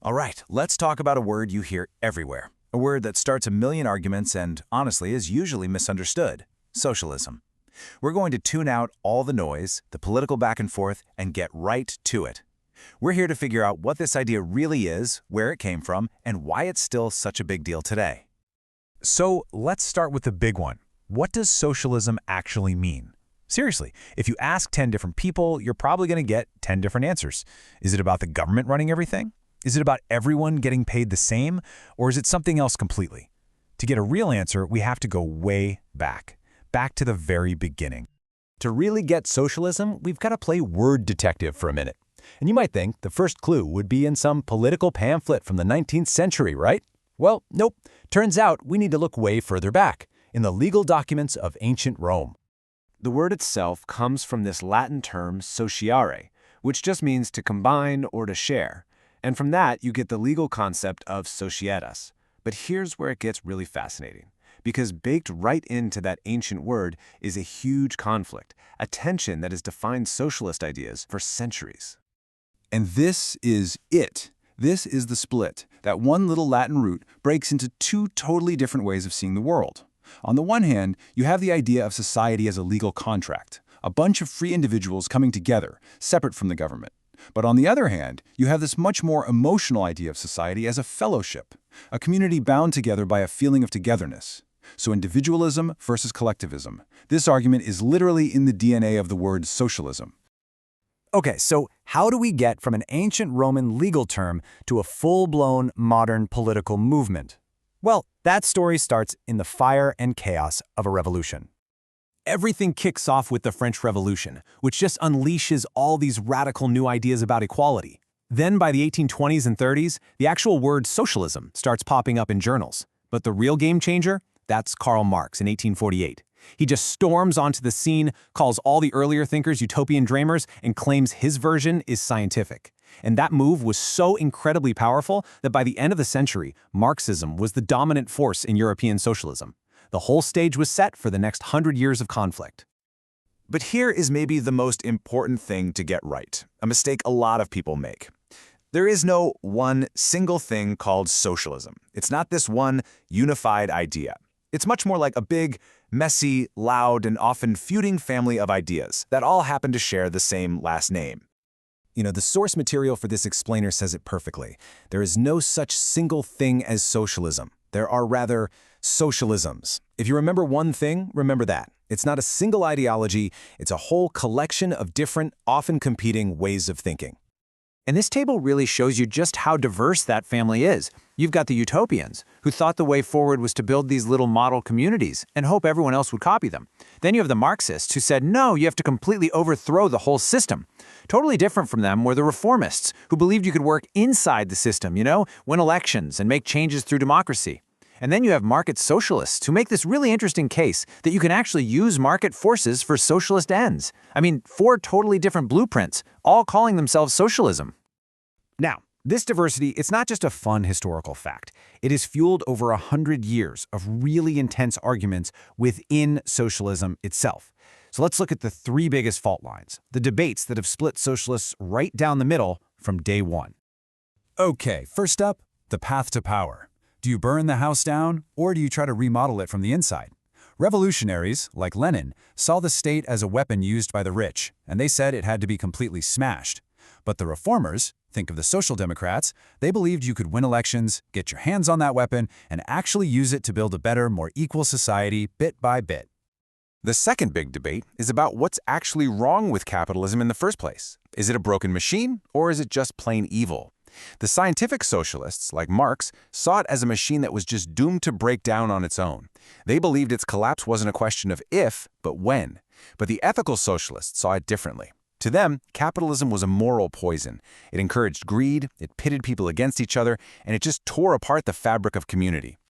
All right, let's talk about a word you hear everywhere. A word that starts a million arguments and, honestly, is usually misunderstood. Socialism. We're going to tune out all the noise, the political back and forth, and get right to it. We're here to figure out what this idea really is, where it came from, and why it's still such a big deal today. So let's start with the big one. What does socialism actually mean? Seriously, if you ask 10 different people, you're probably going to get 10 different answers. Is it about the government running everything? Is it about everyone getting paid the same? Or is it something else completely? To get a real answer, we have to go way back to the very beginning. To really get socialism, we've got to play word detective for a minute. And you might think the first clue would be in some political pamphlet from the 19th century, right? Well, nope. Turns out we need to look way further back, in the legal documents of ancient Rome. The word itself comes from this Latin term sociare, which just means to combine or to share. And from that, you get the legal concept of societas. But here's where it gets really fascinating, because baked right into that ancient word is a huge conflict, a tension that has defined socialist ideas for centuries. And this is it. This is the split. That one little Latin root breaks into two totally different ways of seeing the world. On the one hand, you have the idea of society as a legal contract, a bunch of free individuals coming together, separate from the government. But on the other hand, you have this much more emotional idea of society as a fellowship, a community bound together by a feeling of togetherness. So individualism versus collectivism. This argument is literally in the DNA of the word socialism. Okay, so how do we get from an ancient Roman legal term to a full-blown modern political movement? Well, that story starts in the fire and chaos of a revolution. Everything kicks off with the French Revolution, which just unleashes all these radical new ideas about equality. Then by the 1820s and 30s, the actual word socialism starts popping up in journals. But the real game changer? That's Karl Marx in 1848. He just storms onto the scene, calls all the earlier thinkers utopian dreamers, and claims his version is scientific. And that move was so incredibly powerful that by the end of the century, Marxism was the dominant force in European socialism. The whole stage was set for the next 100 years of conflict. But here is maybe the most important thing to get right, a mistake a lot of people make. There is no one single thing called socialism. It's not this one unified idea. It's much more like a big, messy, loud, and often feuding family of ideas that all happen to share the same last name. You know, the source material for this explainer says it perfectly. There is no such single thing as socialism. There are rather socialisms. If you remember one thing, remember that. It's not a single ideology, it's a whole collection of different, often competing ways of thinking. And this table really shows you just how diverse that family is. You've got the utopians, who thought the way forward was to build these little model communities and hope everyone else would copy them. Then you have the Marxists, who said, no, you have to completely overthrow the whole system. Totally different from them were the reformists, who believed you could work inside the system, win elections and make changes through democracy. And then you have market socialists who make this really interesting case that you can actually use market forces for socialist ends. I mean, 4 totally different blueprints, all calling themselves socialism. Now, this diversity, it's not just a fun historical fact. It is fueled over 100 years of really intense arguments within socialism itself. So let's look at the 3 biggest fault lines, the debates that have split socialists right down the middle from day one. Okay, first up, the path to power. Do you burn the house down, or do you try to remodel it from the inside? Revolutionaries, like Lenin, saw the state as a weapon used by the rich, and they said it had to be completely smashed. But the reformers, think of the Social Democrats, they believed you could win elections, get your hands on that weapon, and actually use it to build a better, more equal society bit by bit. The second big debate is about what's actually wrong with capitalism in the first place. Is it a broken machine, or is it just plain evil? The scientific socialists, like Marx, saw it as a machine that was just doomed to break down on its own. They believed its collapse wasn't a question of if, but when. But the ethical socialists saw it differently. To them, capitalism was a moral poison. It encouraged greed, it pitted people against each other, and it just tore apart the fabric of community.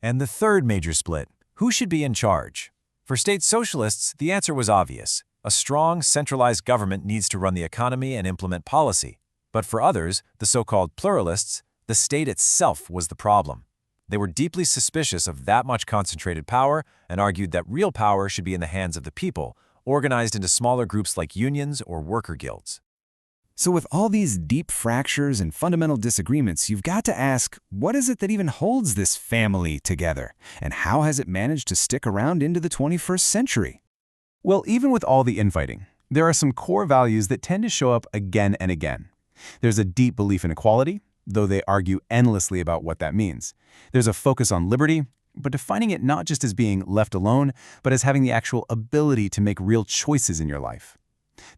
And the third major split, who should be in charge? For state socialists, the answer was obvious. A strong, centralized government needs to run the economy and implement policy. But for others, the so-called pluralists, the state itself was the problem. They were deeply suspicious of that much concentrated power and argued that real power should be in the hands of the people, organized into smaller groups like unions or worker guilds. So with all these deep fractures and fundamental disagreements, you've got to ask, what is it that even holds this family together? And how has it managed to stick around into the 21st century? Well, even with all the infighting, there are some core values that tend to show up again and again. There's a deep belief in equality, though they argue endlessly about what that means. There's a focus on liberty, but defining it not just as being left alone, but as having the actual ability to make real choices in your life.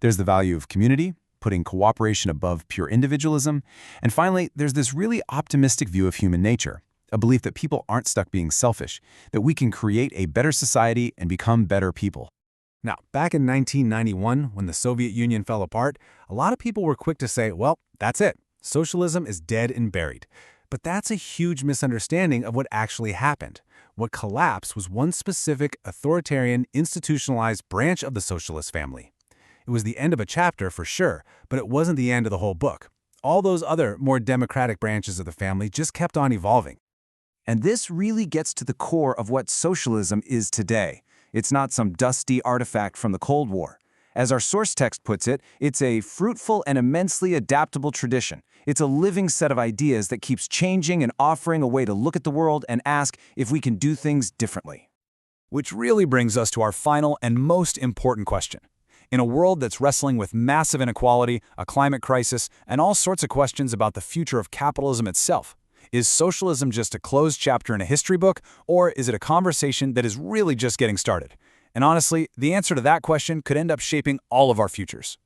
There's the value of community, putting cooperation above pure individualism. And finally, there's this really optimistic view of human nature, a belief that people aren't stuck being selfish, that we can create a better society and become better people. Now, back in 1991, when the Soviet Union fell apart, a lot of people were quick to say, well, that's it. Socialism is dead and buried. But that's a huge misunderstanding of what actually happened. What collapsed was one specific, authoritarian, institutionalized branch of the socialist family. It was the end of a chapter for sure, but it wasn't the end of the whole book. All those other, more democratic branches of the family just kept on evolving. And this really gets to the core of what socialism is today. It's not some dusty artifact from the Cold War. As our source text puts it, it's a fruitful and immensely adaptable tradition. It's a living set of ideas that keeps changing and offering a way to look at the world and ask if we can do things differently. Which really brings us to our final and most important question. In a world that's wrestling with massive inequality, a climate crisis, and all sorts of questions about the future of capitalism itself, is socialism just a closed chapter in a history book, or is it a conversation that is really just getting started? And honestly, the answer to that question could end up shaping all of our futures.